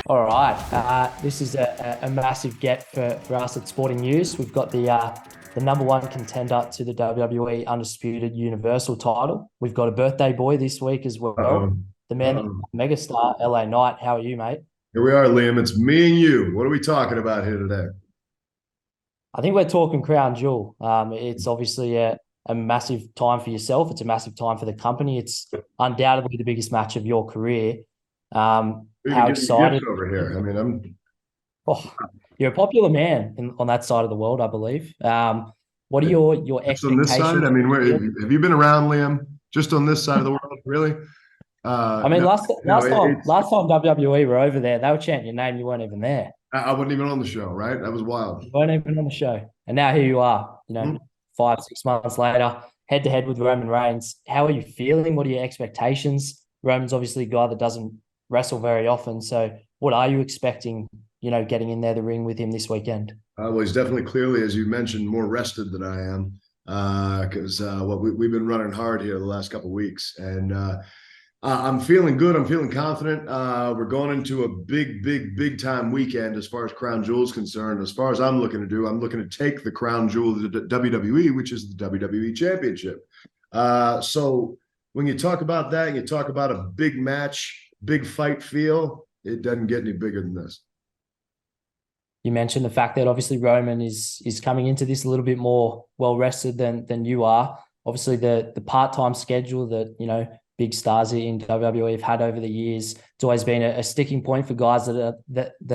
All right. This is a massive get for us at Sporting News. We've got the number one contender to the WWE undisputed Universal title. We've got a birthday boy this week as Uh-oh. well. The man, Uh-oh. Megastar, LA Knight. How are you, mate? Here we are, Liam. It's me and you. What are we talking about here today? I think we're talking Crown Jewel. It's obviously a massive time for yourself. It's a massive time for the company. It's undoubtedly the biggest match of your career. We're even How giving you gifts excited? over here. I mean, Oh, you're a popular man on that side of the world, I believe. What are your just on this side. expectations? I mean, have you been around, Liam? Just on this side of the world, really? I mean, No, it's last time WWE were over there, they were chanting your name. You weren't even there. I wasn't even on the show, right? That was wild. You weren't even on the show, and now here you are. Hmm. 5, 6 months later, head to head with Roman Reigns. How are you feeling? What are your expectations? Roman's obviously a guy that doesn't wrestle very often. So, what are you expecting? Getting in there the ring with him this weekend. Well, he's definitely clearly, as you mentioned, more rested than I am because we've been running hard here the last couple of weeks, and I'm feeling good. I'm feeling confident. We're going into a big time weekend as far as Crown Jewel is concerned. As far as I'm looking to do, I'm looking to take the Crown Jewel of the WWE, which is the WWE Championship. So when you talk about that and you talk about a big match, big fight feel, it doesn't get any bigger than this. You mentioned the fact that obviously Roman is coming into this a little bit more well rested than you are. Obviously, the part-time schedule that big stars in WWE have had over the years, it's always been a sticking point for guys that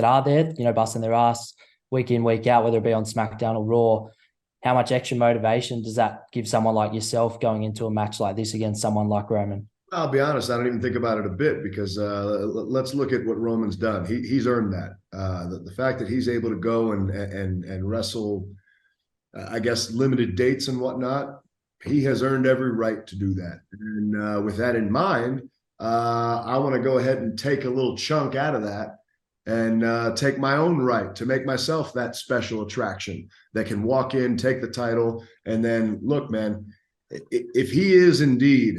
are there, busting their ass week in, week out, whether it be on SmackDown or Raw. How much extra motivation does that give someone like yourself going into a match like this against someone like Roman? I'll be honest, I don't even think about it a bit because let's look at what Roman's done. He's earned that. The fact that he's able to go and wrestle, I guess, limited dates and whatnot, he has earned every right to do that. And with that in mind, I want to go ahead and take a little chunk out of that and take my own right to make myself that special attraction that can walk in, take the title, and then look, man, if he is indeed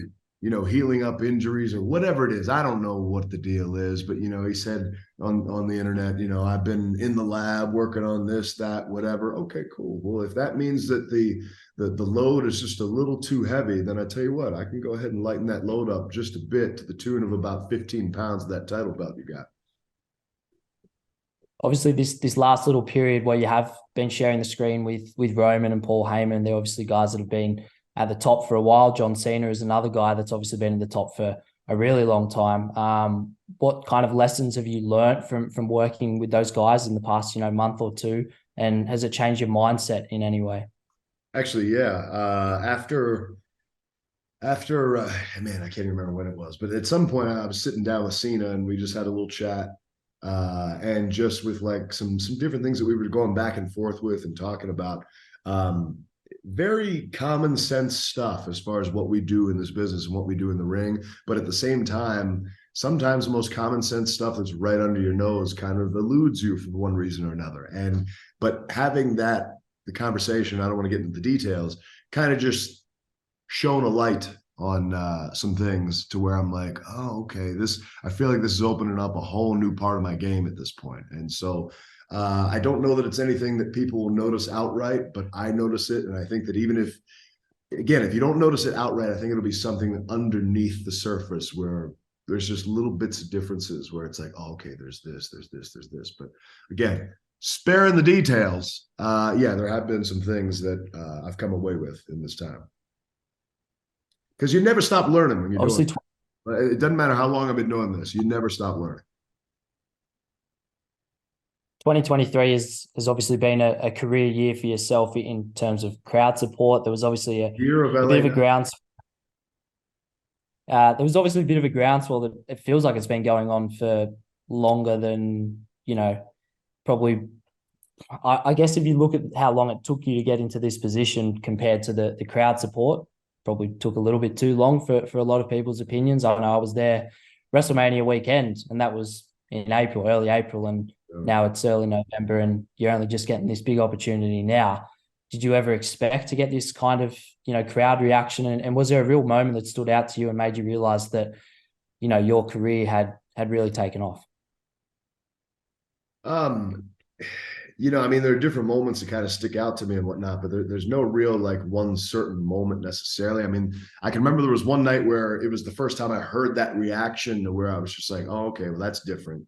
healing up injuries or whatever it is. I don't know what the deal is, but he said on the internet, I've been in the lab working on this, that, whatever. Okay, cool. Well, if that means that the load is just a little too heavy, then I tell you what, I can go ahead and lighten that load up just a bit to the tune of about 15 pounds of that title belt you got. Obviously, this last little period where you have been sharing the screen with Roman and Paul Heyman, they're obviously guys that have been at the top for a while. John Cena is another guy that's obviously been in the top for a really long time. What kind of lessons have you learned from working with those guys in the past, month or two? And has it changed your mindset in any way? Actually, yeah. After man, I can't remember when it was, but at some point I was sitting down with Cena and we just had a little chat, and just with like some different things that we were going back and forth with and talking about. Very common sense stuff as far as what we do in this business and what we do in the ring, but at the same time, sometimes the most common sense stuff that's right under your nose kind of eludes you for one reason or another. And but having the conversation, I don't want to get into the details, kind of just shone a light on some things to where I'm like, oh, okay, I feel like this is opening up a whole new part of my game at this point. And so I don't know that it's anything that people will notice outright, but I notice it. And I think that even if you don't notice it outright, I think it'll be something underneath the surface where there's just little bits of differences where it's like, oh, okay, there's this. But again, sparing the details, yeah, there have been some things that I've come away with in this time. Because you never stop learning when you're doing Obviously, it. It doesn't matter how long I've been doing this, you never stop learning. 2023 has obviously been a career year for yourself in terms of crowd support. There was obviously Year of a bit LA. of a there was obviously a bit of a groundswell that it feels like it's been going on for longer than, probably. I guess if you look at how long it took you to get into this position compared to the crowd support, probably took a little bit too long for a lot of people's opinions. I know I was there WrestleMania weekend, and that was in April, early April, and now it's early November, and you're only just getting this big opportunity now. Did you ever expect to get this kind of, crowd reaction? And was there a real moment that stood out to you and made you realize that, your career had really taken off? Um, I mean, there are different moments that kind of stick out to me and whatnot, but there's no real like one certain moment necessarily. I mean, I can remember there was one night where it was the first time I heard that reaction to where I was just like, oh, okay, well, that's different.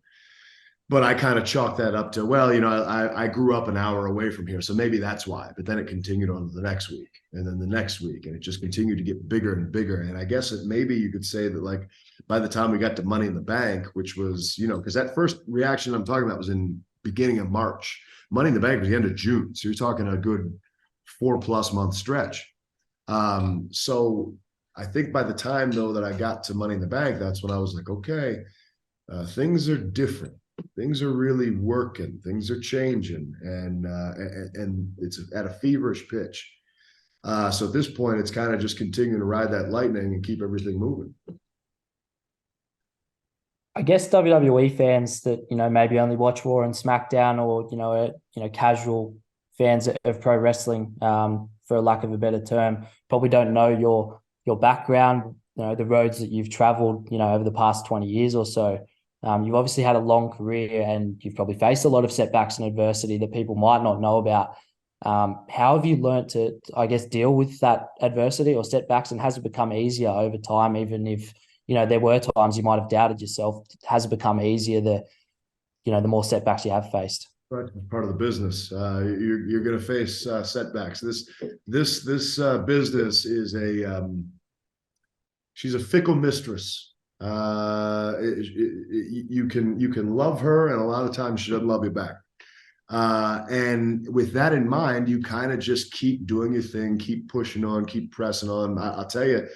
But I kind of chalked that up to, well, I grew up an hour away from here, so maybe that's why. But then it continued on to the next week and then the next week, and it just continued to get bigger and bigger. And I guess maybe you could say that like by the time we got to Money in the Bank, which was, because that first reaction I'm talking about was in beginning of March. Money in the Bank was the end of June. So you're talking a good 4+ month stretch. So I think by the time though that I got to Money in the Bank, that's when I was like, okay, things are different. Things are really working. Things are changing, and it's at a feverish pitch. So at this point, it's kind of just continuing to ride that lightning and keep everything moving. I guess WWE fans that maybe only watch Raw and SmackDown, or casual fans of pro wrestling, for lack of a better term, probably don't know your background, the roads that you've traveled, over the past 20 years or so. You've obviously had a long career, and you've probably faced a lot of setbacks and adversity that people might not know about. How have you learned to, I guess, deal with that adversity or setbacks, and has it become easier over time, even if there were times you might have doubted yourself? Has it become easier the more setbacks you have faced? Right, part of the business. You're going to face setbacks. This business is she's a fickle mistress. You can love her, and a lot of times she doesn't love you back. And with that in mind, you kind of just keep doing your thing, keep pushing on, keep pressing on. I'll tell you,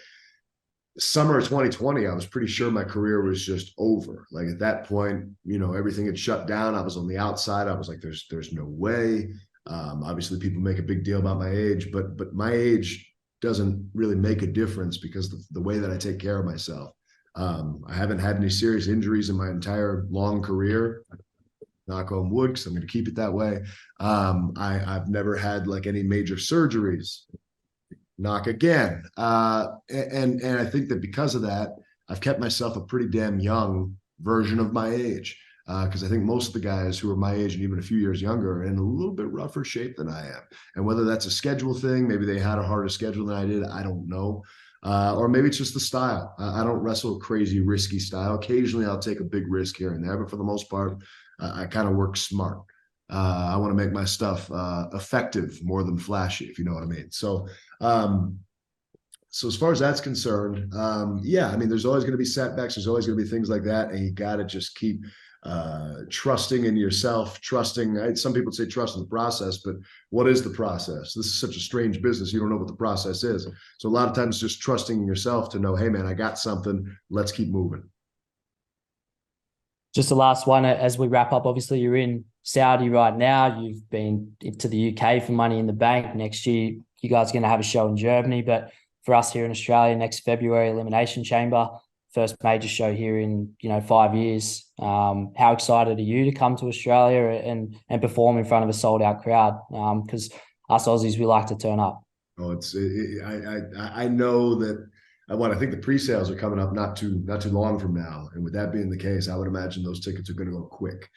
summer of 2020, I was pretty sure my career was just over. Like at that point, everything had shut down. I was on the outside. I was like, there's no way. Obviously, people make a big deal about my age, but my age doesn't really make a difference because the way that I take care of myself. I haven't had any serious injuries in my entire long career. Knock on wood, because I'm going to keep it that way. I've never had like any major surgeries. Knock again. And I think that because of that, I've kept myself a pretty damn young version of my age. Because I think most of the guys who are my age and even a few years younger are in a little bit rougher shape than I am. And whether that's a schedule thing, maybe they had a harder schedule than I did, I don't know. Or maybe it's just the style. I don't wrestle a crazy, risky style. Occasionally, I'll take a big risk here and there, but for the most part, I kind of work smart. I want to make my stuff effective more than flashy, if you know what I mean. So as far as that's concerned, yeah, I mean, there's always going to be setbacks. There's always going to be things like that, and you got to just keep trusting in yourself, trusting. Some people say trust in the process, but what is the process? This is such a strange business. You don't know what the process is. So a lot of times just trusting in yourself to know, hey man, I got something. Let's keep moving. Just the last one as we wrap up. Obviously, you're in Saudi right now. You've been to the UK for Money in the Bank. Next year, you guys are going to have a show in Germany. But for us here in Australia, next February, Elimination Chamber, first major show here in 5 years. How excited are you to come to Australia and perform in front of a sold out crowd? Because us Aussies, we like to turn up. Oh, I know that. I think the pre-sales are coming up not too long from now, and with that being the case, I would imagine those tickets are going to go quick.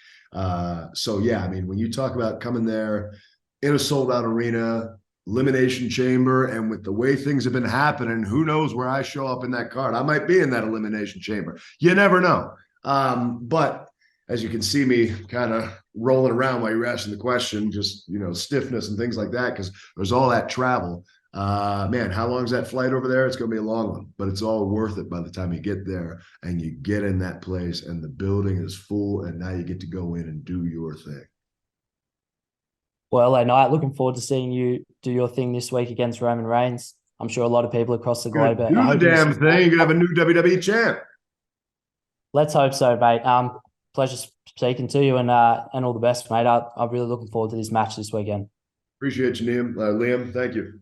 So yeah, I mean, when you talk about coming there in a sold out arena, Elimination Chamber, and with the way things have been happening, who knows where I show up in that card? I might be in that Elimination Chamber. You never know. But as you can see me kind of rolling around while you're asking the question, just stiffness and things like that, because there's all that travel. Man, how long is that flight over there? It's going to be a long one, but it's all worth it by the time you get there and you get in that place and the building is full, and now you get to go in and do your thing. Well, LA Knight, looking forward to seeing you do your thing this week against Roman Reigns. I'm sure a lot of people across the globe do the damn thing. You have a new WWE champ. Let's hope so, mate. Pleasure speaking to you, and all the best, mate. I'm really looking forward to this match this weekend. Appreciate you, Liam. Thank you.